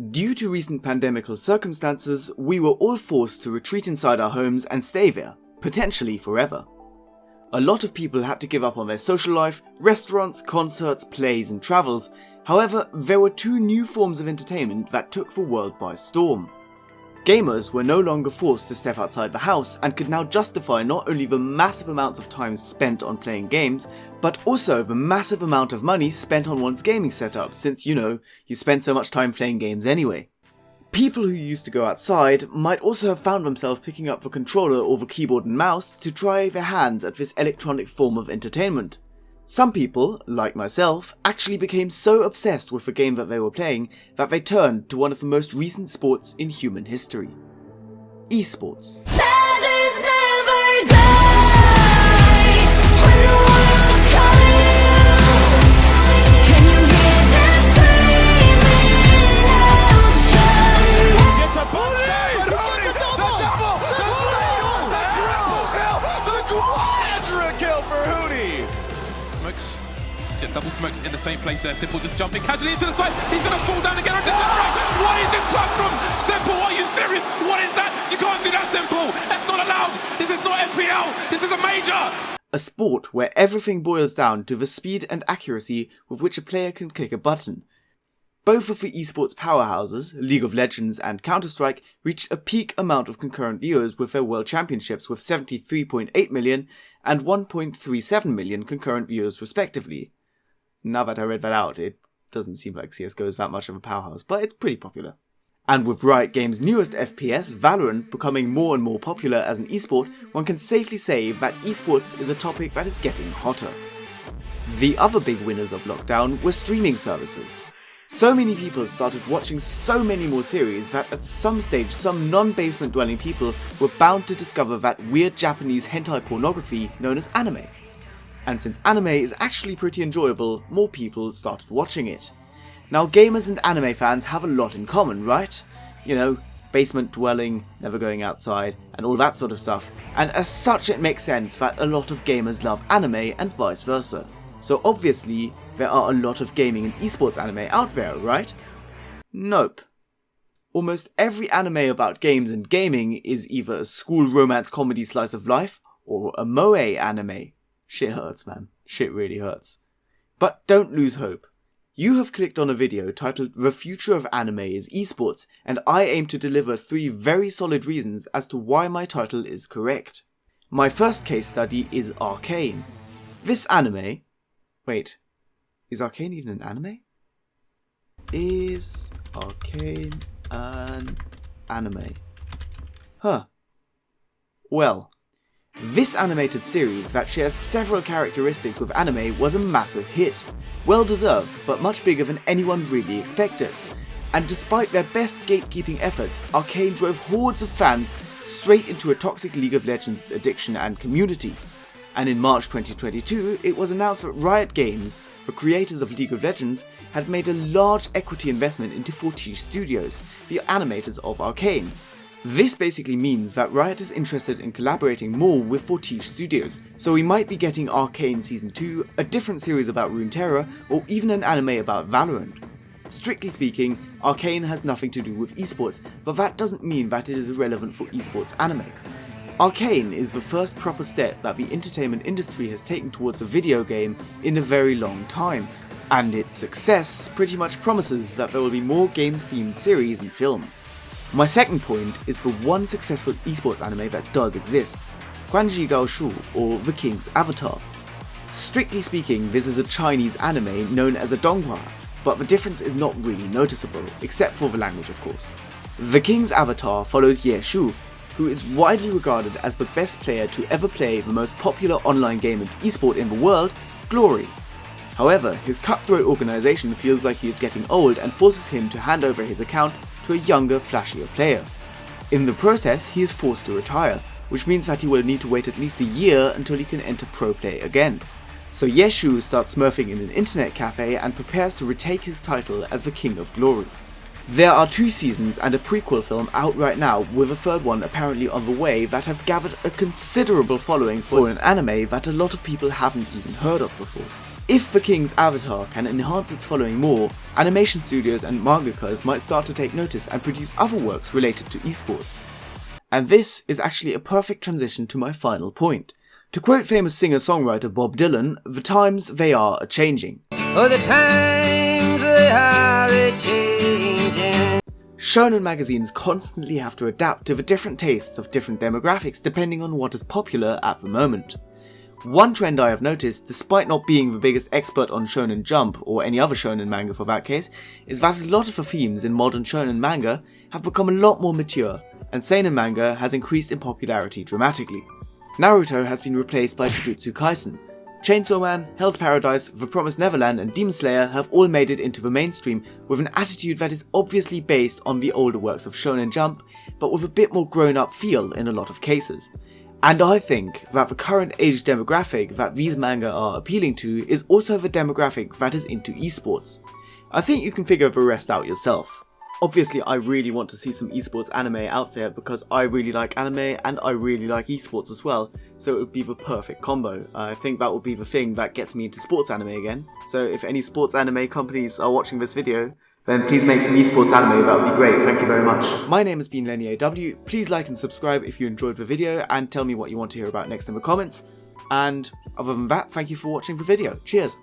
Due to recent pandemical circumstances, we were all forced to retreat inside our homes and stay there, potentially forever. A lot of people had to give up on their social life, restaurants, concerts, plays and travels. However, there were two new forms of entertainment that took the world by storm. Gamers were no longer forced to step outside the house and could now justify not only the massive amounts of time spent on playing games, but also the massive amount of money spent on one's gaming setup since, you spend so much time playing games anyway. People who used to go outside might also have found themselves picking up the controller or the keyboard and mouse to try their hand at this electronic form of entertainment. Some people, like myself, actually became so obsessed with the game that they were playing that they turned to one of the most recent sports in human history. Esports. Legends never die when the world's calling. Can you hear them screaming out? Gets a bunch back, but Hoodie, the double, the quadra kill for Hoodie. Smokes, double smokes in the same place there. Simple just jumping casually into the side. He's going to fall down again. What is this touch from Simple? Are you serious? What is that? You can't do that, Simple. That's not allowed. This is not FPL. This is a major. A sport where everything boils down to the speed and accuracy with which a player can click a button. Both of the esports powerhouses, League of Legends and Counter-Strike, reached a peak amount of concurrent viewers with their World Championships with 73.8 million and 1.37 million concurrent viewers respectively. Now that I read that out, it doesn't seem like CSGO is that much of a powerhouse, but it's pretty popular. And with Riot Games' newest FPS, Valorant, becoming more and more popular as an esport, one can safely say that esports is a topic that is getting hotter. The other big winners of lockdown were streaming services. So many people started watching so many more series that at some stage some non-basement dwelling people were bound to discover that weird Japanese hentai pornography known as anime. And since anime is actually pretty enjoyable, more people started watching it. Now gamers and anime fans have a lot in common, right? Basement dwelling, never going outside, and all that sort of stuff. And as such it makes sense that a lot of gamers love anime and vice versa. So obviously, there are a lot of gaming and esports anime out there, right? Nope. Almost every anime about games and gaming is either a school romance comedy slice of life, or a moe anime. Shit hurts, man. Shit really hurts. But don't lose hope. You have clicked on a video titled The Future of Anime is Esports, and I aim to deliver 3 very solid reasons as to why my title is correct. My first case study is Arcane. This anime... Wait, is Arcane even an anime? Is Arcane an anime? Huh. Well, this animated series that shares several characteristics with anime was a massive hit. Well deserved, but much bigger than anyone really expected. And despite their best gatekeeping efforts, Arcane drove hordes of fans straight into a toxic League of Legends addiction and community. And in March 2022, it was announced that Riot Games, the creators of League of Legends, had made a large equity investment into Fortiche Studios, the animators of Arcane. This basically means that Riot is interested in collaborating more with Fortiche Studios, so we might be getting Arcane Season 2, a different series about Runeterra, or even an anime about Valorant. Strictly speaking, Arcane has nothing to do with esports, but that doesn't mean that it is irrelevant for esports anime. Arcane is the first proper step that the entertainment industry has taken towards a video game in a very long time, and its success pretty much promises that there will be more game-themed series and films. My second point is for one successful esports anime that does exist, Quanji Gao Shu, or The King's Avatar. Strictly speaking, this is a Chinese anime known as a donghua, but the difference is not really noticeable, except for the language of course. The King's Avatar follows Ye Shu, who is widely regarded as the best player to ever play the most popular online game and esport in the world, Glory. However, his cutthroat organisation feels like he is getting old and forces him to hand over his account to a younger, flashier player. In the process, he is forced to retire, which means that he will need to wait at least a year until he can enter pro play again. So Yeshu starts smurfing in an internet cafe and prepares to retake his title as the King of Glory. There are 2 seasons and a prequel film out right now, with a third one apparently on the way, that have gathered a considerable following for an anime that a lot of people haven't even heard of before. If the King's avatar can enhance its following more, animation studios and mangakas might start to take notice and produce other works related to esports. And this is actually a perfect transition to my final point. To quote famous singer-songwriter Bob Dylan, the times they are a-changing. Oh, the times they are a-changing. Shonen magazines constantly have to adapt to the different tastes of different demographics depending on what is popular at the moment. One trend I have noticed, despite not being the biggest expert on Shonen Jump, or any other shonen manga for that case, is that a lot of the themes in modern shonen manga have become a lot more mature, and seinen manga has increased in popularity dramatically. Naruto has been replaced by Jujutsu Kaisen. Chainsaw Man, Hell's Paradise, The Promised Neverland and Demon Slayer have all made it into the mainstream with an attitude that is obviously based on the older works of Shonen Jump, but with a bit more grown-up feel in a lot of cases. And I think that the current age demographic that these manga are appealing to is also the demographic that is into esports. I think you can figure the rest out yourself. Obviously, I really want to see some esports anime out there because I really like anime and I really like esports as well, so it would be the perfect combo. I think that would be the thing that gets me into sports anime again. So if any sports anime companies are watching this video, then please make some esports anime, that would be great, thank you very much. My name has been Lenny AW, please like and subscribe if you enjoyed the video and tell me what you want to hear about next in the comments. And other than that, thank you for watching the video. Cheers!